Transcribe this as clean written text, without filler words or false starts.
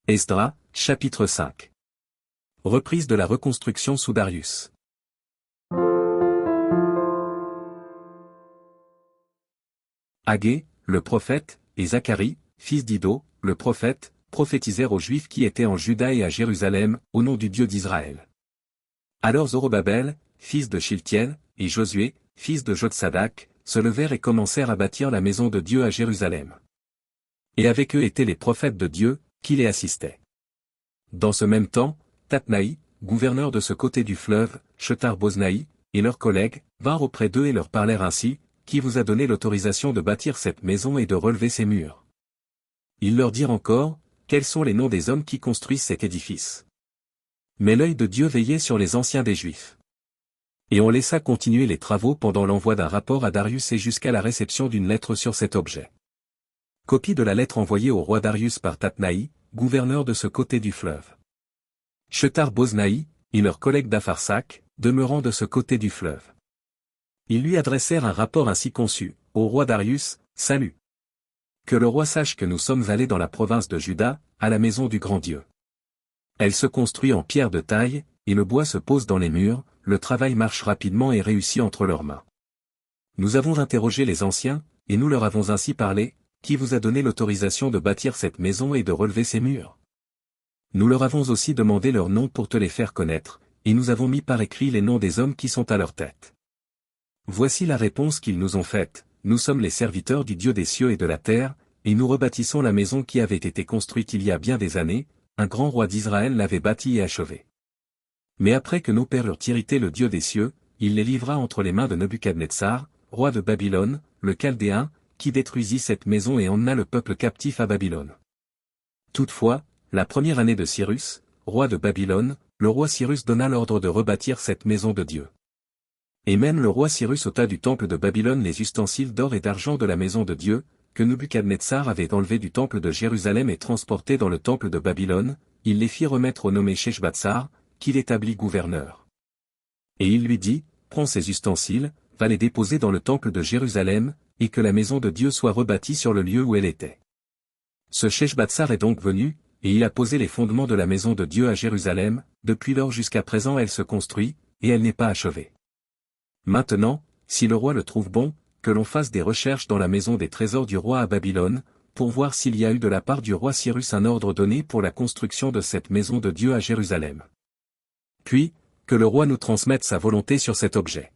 Esdras, chapitre 5. Reprise de la reconstruction sous Darius. Agé, le prophète, et Zacharie, fils d'Iddo, le prophète, prophétisèrent aux Juifs qui étaient en Juda et à Jérusalem, au nom du Dieu d'Israël. Alors Zorobabel, fils de Shiltiel, et Josué, fils de Jotsadak, se levèrent et commencèrent à bâtir la maison de Dieu à Jérusalem. Et avec eux étaient les prophètes de Dieu, qui les assistaient. Dans ce même temps, Tatnaï, gouverneur de ce côté du fleuve, Shethar-Boznaï, et leurs collègues, vinrent auprès d'eux et leur parlèrent ainsi, qui vous a donné l'autorisation de bâtir cette maison et de relever ses murs. Ils leur dirent encore, quels sont les noms des hommes qui construisent cet édifice. Mais l'œil de Dieu veillait sur les anciens des Juifs. Et on laissa continuer les travaux pendant l'envoi d'un rapport à Darius et jusqu'à la réception d'une lettre sur cet objet. Copie de la lettre envoyée au roi Darius par Tatnaï, gouverneur de ce côté du fleuve. Shethar-Boznaï, et leurs collègues d'Apharsac, demeurant de ce côté du fleuve. Ils lui adressèrent un rapport ainsi conçu, au roi Darius, salut. Que le roi sache que nous sommes allés dans la province de Juda, à la maison du grand Dieu. Elle se construit en pierre de taille, et le bois se pose dans les murs, le travail marche rapidement et réussit entre leurs mains. Nous avons interrogé les anciens, et nous leur avons ainsi parlé, qui vous a donné l'autorisation de bâtir cette maison et de relever ses murs. Nous leur avons aussi demandé leurs noms pour te les faire connaître, et nous avons mis par écrit les noms des hommes qui sont à leur tête. Voici la réponse qu'ils nous ont faite, nous sommes les serviteurs du Dieu des cieux et de la terre, et nous rebâtissons la maison qui avait été construite il y a bien des années, un grand roi d'Israël l'avait bâtie et achevée. Mais après que nos pères eurent irrité le Dieu des cieux, il les livra entre les mains de Nebuchadnezzar, roi de Babylone, le Chaldéen, qui détruisit cette maison et emmena le peuple captif à Babylone. Toutefois, la première année de Cyrus, roi de Babylone, le roi Cyrus donna l'ordre de rebâtir cette maison de Dieu. Et même le roi Cyrus ôta du temple de Babylone les ustensiles d'or et d'argent de la maison de Dieu, que Nebuchadnezzar avait enlevés du temple de Jérusalem et transportés dans le temple de Babylone, il les fit remettre au nommé Sheshbatsar, qu'il établit gouverneur. Et il lui dit, prends ces ustensiles, va les déposer dans le temple de Jérusalem, et que la maison de Dieu soit rebâtie sur le lieu où elle était. Ce Sheshbatsar est donc venu, et il a posé les fondements de la maison de Dieu à Jérusalem, depuis lors jusqu'à présent elle se construit, et elle n'est pas achevée. Maintenant, si le roi le trouve bon, que l'on fasse des recherches dans la maison des trésors du roi à Babylone, pour voir s'il y a eu de la part du roi Cyrus un ordre donné pour la construction de cette maison de Dieu à Jérusalem. Puis, que le roi nous transmette sa volonté sur cet objet.